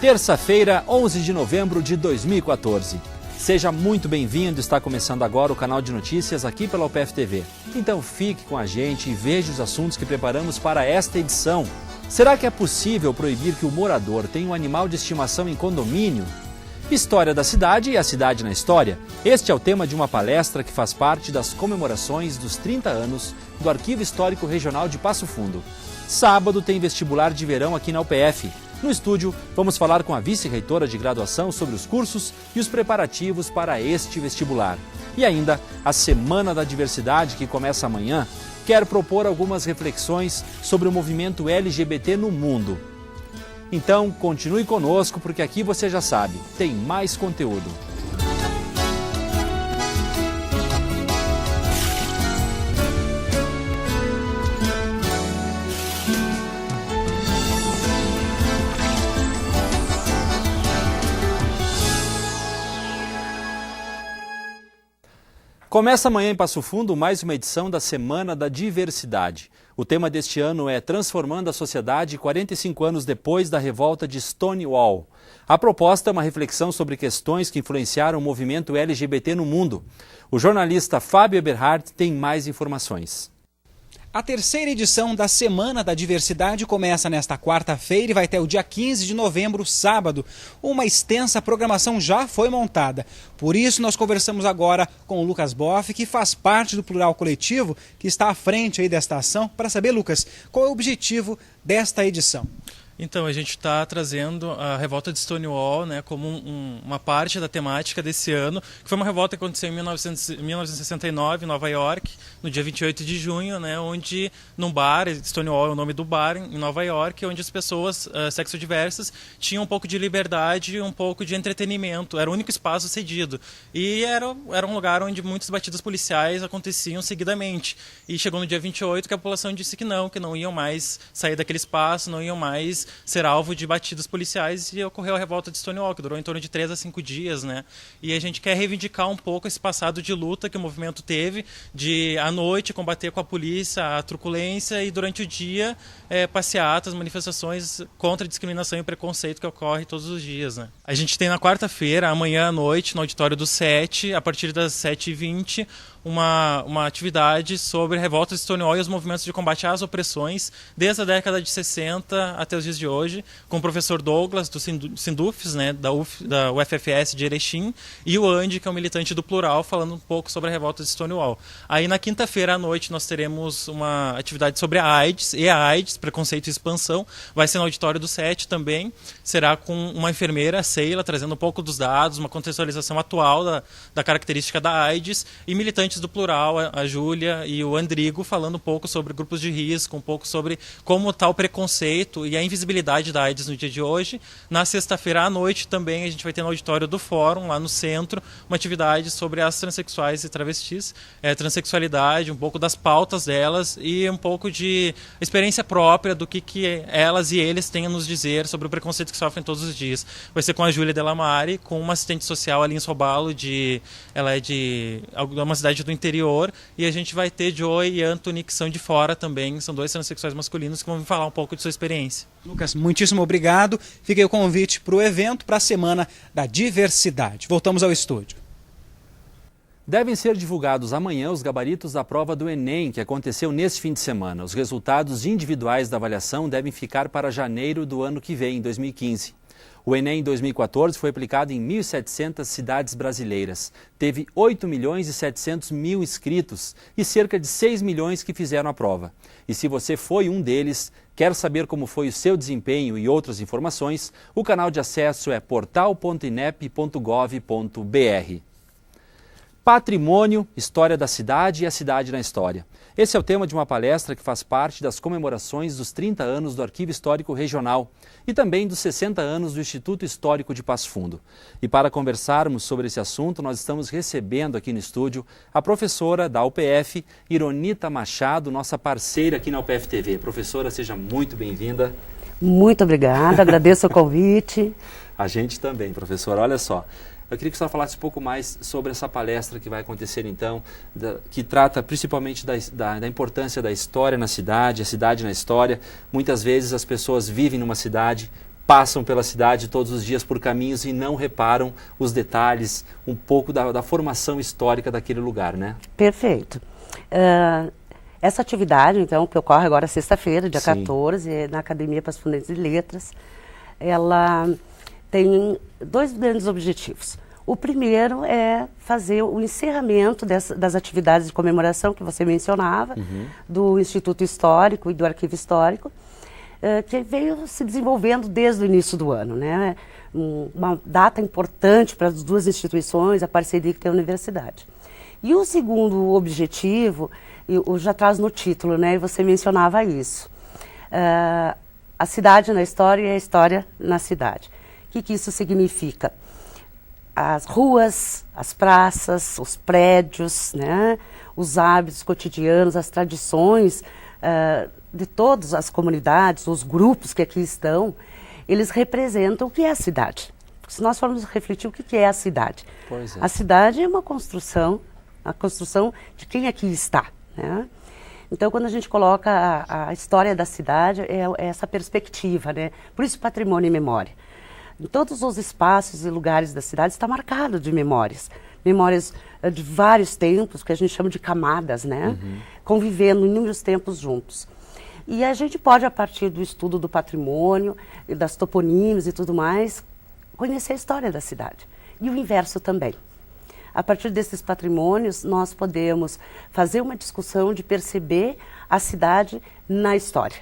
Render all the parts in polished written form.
Terça-feira, 11 de novembro de 2014. Seja muito bem-vindo, está começando agora o canal de notícias aqui pela UPF TV. Então fique com a gente e veja os assuntos que preparamos para esta edição. Será que é possível proibir que o morador tenha um animal de estimação em condomínio? História da cidade e a cidade na história. Este é o tema de uma palestra que faz parte das comemorações dos 30 anos do Arquivo Histórico Regional de Passo Fundo. Sábado tem vestibular de verão aqui na UPF. No estúdio, vamos falar com a vice-reitora de graduação sobre os cursos e os preparativos para este vestibular. E ainda, a Semana da Diversidade, que começa amanhã, quer propor algumas reflexões sobre o movimento LGBT no mundo. Então, continue conosco, porque aqui você já sabe, tem mais conteúdo. Começa amanhã em Passo Fundo mais uma edição da Semana da Diversidade. O tema deste ano é Transformando a Sociedade 45 anos depois da revolta de Stonewall. A proposta é uma reflexão sobre questões que influenciaram o movimento LGBT no mundo. O jornalista Fábio Eberhardt tem mais informações. A terceira edição da Semana da Diversidade começa nesta quarta-feira e vai até o dia 15 de novembro, sábado. Uma extensa programação já foi montada. Por isso, nós conversamos agora com o Lucas Boff, que faz parte do Plural Coletivo, que está à frente aí desta ação, para saber, Lucas, qual é o objetivo desta edição. Então, a gente está trazendo a revolta de Stonewall, né, como uma parte da temática desse ano, que foi uma revolta que aconteceu em 1969, em Nova York, no dia 28 de junho, né, onde num bar, Stonewall é o nome do bar, em Nova York, onde as pessoas sexodiversas tinham um pouco de liberdade, um pouco de entretenimento, era o único espaço cedido. E era um lugar onde muitas batidas policiais aconteciam seguidamente. E chegou no dia 28 que a população disse que não iam mais sair daquele espaço, não iam mais ser alvo de batidas policiais, e ocorreu a revolta de Stonewall, que durou em torno de 3 a 5 dias, né? E a gente quer reivindicar um pouco esse passado de luta que o movimento teve, de à noite combater com a polícia a truculência e durante o dia passeatas, manifestações contra a discriminação e preconceito que ocorre todos os dias, né? A gente tem na quarta-feira, amanhã à noite, no auditório do 7, a partir das 7h20, uma atividade sobre a revolta de Stonewall e os movimentos de combate às opressões desde a década de 60 até os dias de hoje, com o professor Douglas, do Sindufs, né, da UFFS de Erechim, e o Andy, que é um militante do Plural, falando um pouco sobre a revolta de Stonewall. Aí na quinta-feira à noite nós teremos uma atividade sobre a AIDS, preconceito e expansão, vai ser no auditório do 7 também, será com uma enfermeira, a Seila, trazendo um pouco dos dados, uma contextualização atual da característica da AIDS, e militantes do Plural, a Júlia e o Andrigo, falando um pouco sobre grupos de risco, um pouco sobre como está o preconceito e a invisibilidade da AIDS no dia de hoje. Na sexta-feira à noite também a gente vai ter no auditório do Fórum, lá no centro, uma atividade sobre as transexuais e travestis, transexualidade, um pouco das pautas delas e um pouco de experiência própria do que elas e eles têm a nos dizer sobre o preconceito que sofrem todos os dias. Vai ser com a Júlia Delamare, com uma assistente social ali em Sobalo, ela é de uma cidade do interior, e a gente vai ter Joey e Anthony, que são de fora também, são 2 transexuais masculinos que vão falar um pouco de sua experiência. Lucas, muitíssimo obrigado. Fica aí o convite para o evento, para a Semana da Diversidade. Voltamos ao estúdio. Devem ser divulgados amanhã os gabaritos da prova do Enem, que aconteceu neste fim de semana. Os resultados individuais da avaliação devem ficar para janeiro do ano que vem, em 2015. O Enem 2014 foi aplicado em 1.700 cidades brasileiras. Teve 8.700.000 inscritos e cerca de 6 milhões que fizeram a prova. E se você foi um deles, quer saber como foi o seu desempenho e outras informações, o canal de acesso é portal.inep.gov.br. Patrimônio, história da cidade e a cidade na história. Esse é o tema de uma palestra que faz parte das comemorações dos 30 anos do Arquivo Histórico Regional e também dos 60 anos do Instituto Histórico de Passo Fundo. E para conversarmos sobre esse assunto, nós estamos recebendo aqui no estúdio a professora da UPF, Ironita Machado, nossa parceira aqui na UPF TV. Professora, seja muito bem-vinda. Muito obrigada, agradeço o convite. A gente também, professora. Olha só, Eu queria que a senhora falasse um pouco mais sobre essa palestra que vai acontecer então, que trata principalmente da importância da história na cidade, a cidade na história. Muitas vezes as pessoas vivem numa cidade, passam pela cidade todos os dias por caminhos e não reparam os detalhes, um pouco da formação histórica daquele lugar, né? Perfeito. Essa atividade, então, que ocorre agora sexta-feira, dia 14, na Academia Passo Fundo de Letras, ela tem 2 grandes objetivos. O primeiro é fazer o encerramento das atividades de comemoração que você mencionava, do Instituto Histórico e do Arquivo Histórico, que veio se desenvolvendo desde o início do ano, né? Uma data importante para as 2 instituições, a parceria que tem a universidade. E o segundo objetivo, eu já traz no título, né? E você mencionava isso. A cidade na história e a história na cidade. O que isso significa? As ruas, as praças, os prédios, né? Os hábitos cotidianos, as tradições de todas as comunidades, os grupos que aqui estão, eles representam o que é a cidade. Se nós formos refletir o que é a cidade. Pois é. A cidade é uma construção, a construção de quem aqui está, né? Então, quando a gente coloca a história da cidade, é essa perspectiva, né? Por isso, patrimônio e memória. Em todos os espaços e lugares da cidade está marcado de memórias. Memórias de vários tempos, que a gente chama de camadas, né? Convivendo inúmeros tempos juntos. E a gente pode, a partir do estudo do patrimônio, das toponímias e tudo mais, conhecer a história da cidade. E o inverso também. A partir desses patrimônios, nós podemos fazer uma discussão de perceber a cidade na história,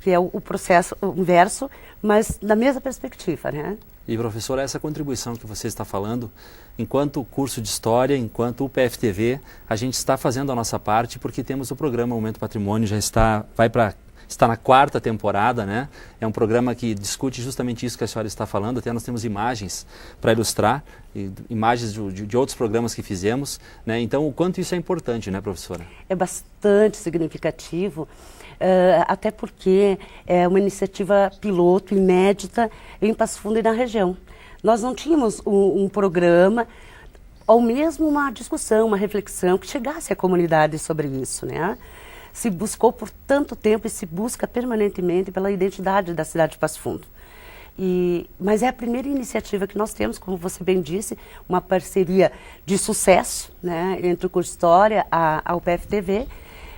que é o processo inverso, mas na mesma perspectiva, né? E, professora, essa contribuição que você está falando, enquanto curso de História, enquanto UPFTV, a gente está fazendo a nossa parte, porque temos o programa Momento Patrimônio, já está na 4ª temporada, né? É um programa que discute justamente isso que a senhora está falando, até nós temos imagens para ilustrar, imagens de outros programas que fizemos, né? Então, o quanto isso é importante, né, professora? É bastante significativo, até porque é uma iniciativa piloto, inédita, em Passo Fundo e na região. Nós não tínhamos um programa, ou mesmo uma discussão, uma reflexão que chegasse à comunidade sobre isso, né? Se buscou por tanto tempo e se busca permanentemente pela identidade da cidade de Passo Fundo. Mas é a primeira iniciativa que nós temos, como você bem disse, uma parceria de sucesso, né, entre o curso de História, a UPFTV,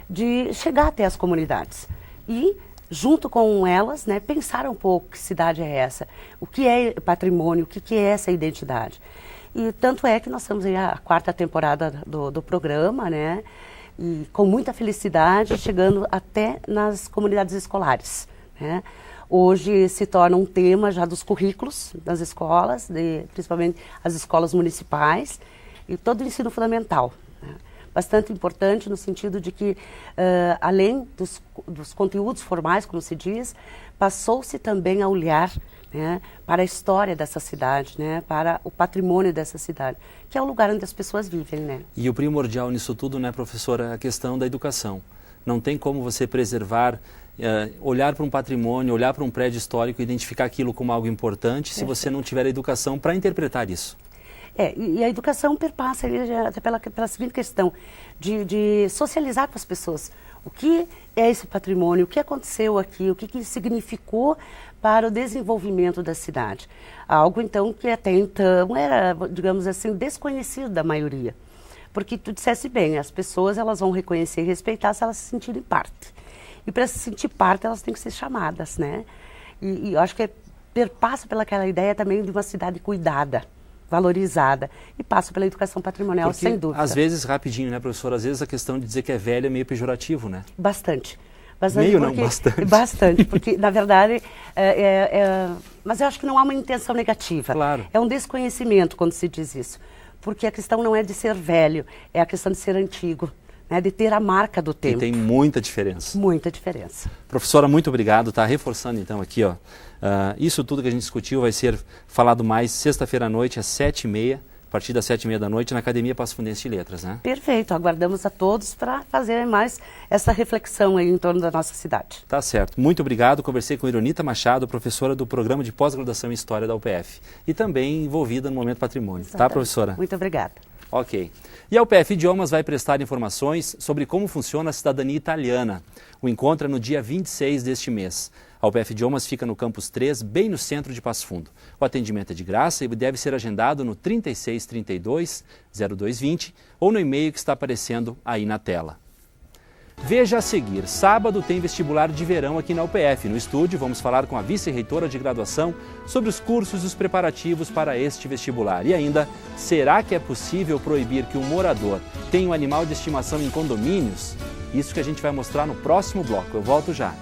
de chegar até as comunidades. E, junto com elas, né, pensar um pouco que cidade é essa, o que é patrimônio, o que é essa identidade. E tanto é que nós estamos aí a 4ª temporada do programa, né? E com muita felicidade, chegando até nas comunidades escolares, né? Hoje se torna um tema já dos currículos das escolas, principalmente as escolas municipais e todo o ensino fundamental, né? Bastante importante no sentido de que, além dos conteúdos formais, como se diz, passou-se também a olhar, né, para a história dessa cidade, né, para o patrimônio dessa cidade, que é o lugar onde as pessoas vivem, né? E o primordial nisso tudo, né, professora, é a questão da educação. Não tem como você preservar, olhar para um patrimônio, olhar para um prédio histórico, identificar aquilo como algo importante, se você não tiver a educação para interpretar isso. E a educação perpassa até pela seguinte questão, de socializar com as pessoas. O que é esse patrimônio, o que aconteceu aqui, o que significou para o desenvolvimento da cidade. Algo, então, que até então era, digamos assim, desconhecido da maioria. Porque tu dissesse bem, as pessoas elas vão reconhecer e respeitar se elas se sentirem parte. E para se sentir parte, elas têm que ser chamadas, né? E eu acho que perpassa pelaquela ideia também de uma cidade cuidada, valorizada, e passa pela educação patrimonial, porque, sem dúvida. Às vezes, rapidinho, né, professora, às vezes a questão de dizer que é velho é meio pejorativo, né? Bastante. Meio porque, não, bastante. Bastante, porque, na verdade, mas eu acho que não há uma intenção negativa. Claro. É um desconhecimento quando se diz isso, porque a questão não é de ser velho, é a questão de ser antigo, né, de ter a marca do tempo. E tem muita diferença. Muita diferença. Professora, muito obrigado, tá? Reforçando então aqui, ó, isso tudo que a gente discutiu vai ser falado mais sexta-feira à noite às 7h30, partir das 7h30 da noite, na Academia Passo Fundense de Letras, né? Perfeito, aguardamos a todos para fazerem mais essa reflexão aí em torno da nossa cidade. Tá certo. Muito obrigado. Conversei com Ironita Machado, professora do Programa de Pós-Graduação em História da UPF e também envolvida no Momento Patrimônio. Exatamente. Tá, professora? Muito obrigada. Ok. E a UPF Idiomas vai prestar informações sobre como funciona a cidadania italiana. O encontro é no dia 26 deste mês. A UPF Idiomas fica no Campus 3, bem no centro de Passo Fundo. O atendimento é de graça e deve ser agendado no 3632-0220 ou no e-mail que está aparecendo aí na tela. Veja a seguir, sábado tem vestibular de verão aqui na UPF. No estúdio vamos falar com a vice-reitora de graduação sobre os cursos e os preparativos para este vestibular. E ainda, será que é possível proibir que um morador tenha um animal de estimação em condomínios? Isso que a gente vai mostrar no próximo bloco. Eu volto já.